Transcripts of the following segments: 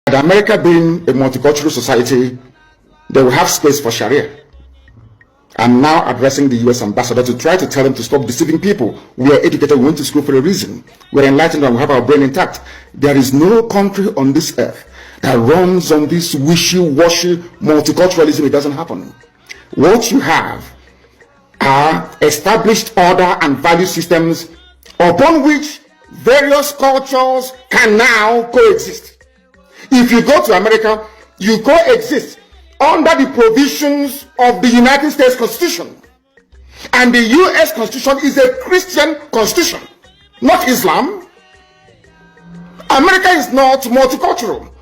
America being a multicultural society, they will have space for Sharia. I'm now addressing the US ambassador to try to tell them to stop deceiving people. We are educated, we went to school for a reason. We're enlightened and we have our brain intact. There is no country on this earth that runs on this wishy-washy multiculturalism. It doesn't happen. What you have are established order and value systems upon which various cultures can now coexist. If you go to America, you coexist under the provisions of the United States Constitution. And the US Constitution is a Christian constitution, not Islam. America is not multicultural,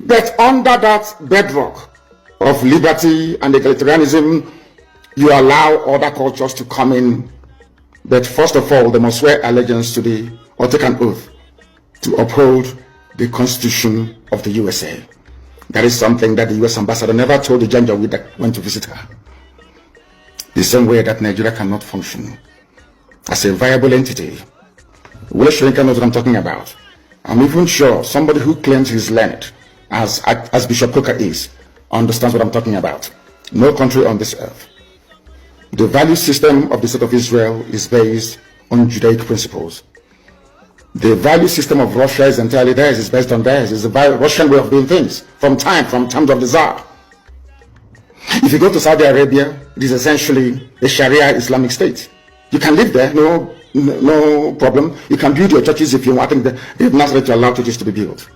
but under that bedrock of liberty and egalitarianism, you allow other cultures to come in. But first of all, they must swear allegiance to or take an oath to uphold the Constitution of the USA. That is something that the US ambassador never told the Janjaweed that went to visit her. The same way that Nigeria cannot function as a viable entity. Wole Soyinka knows what I'm talking about. I'm even sure somebody who claims he's learned, as Bishop Coker is, understands what I'm talking about. No country on this earth. The value system of the State of Israel is based on Judaic principles. The value system of Russia is entirely theirs, it's based on theirs. It's the Russian way of doing things from times of the Tsar. If you go to Saudi Arabia, it is essentially a Sharia Islamic state. You can live there, no problem. You can build your churches if you want. I think they've not started to allow churches to be built.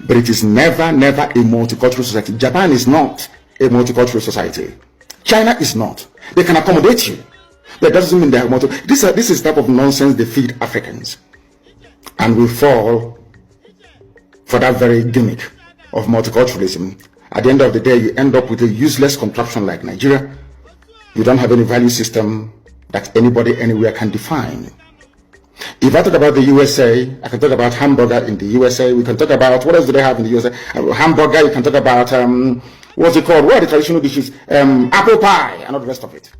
But it is never a multicultural society. Japan is not a multicultural society. China is not. They can accommodate you. That doesn't mean they are multicultural. This is the type of nonsense they feed Africans. And we fall for that very gimmick of multiculturalism. At the end of the day, you end up with a useless contraption like Nigeria. You don't have any value system that anybody anywhere can define. If I talk about the USA, I can talk about hamburger in the USA. We can talk about, what else do they have in the USA? Hamburger, you can talk about, what's it called? What are the traditional dishes? Apple pie and all the rest of it.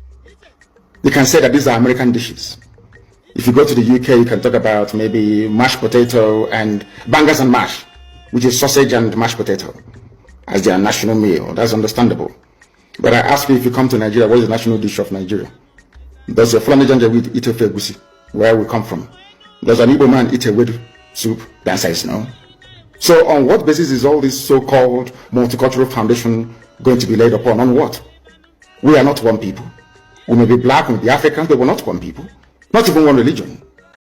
You can say that these are American dishes. If you go to the UK, you can talk about maybe mashed potato and bangers and mash, which is sausage and mashed potato, as their national meal. That's understandable. But I ask you, if you come to Nigeria, what is the national dish of Nigeria? Does a Fulani Janjaweed eat ofe egusi, where we come from? Does an Igbo man eat a weed soup? The answer is no. So on what basis is all this so-called multicultural foundation going to be laid upon? On what? We are not one people. We may be black, we may be Africans, but we're not one people. Not even one religion.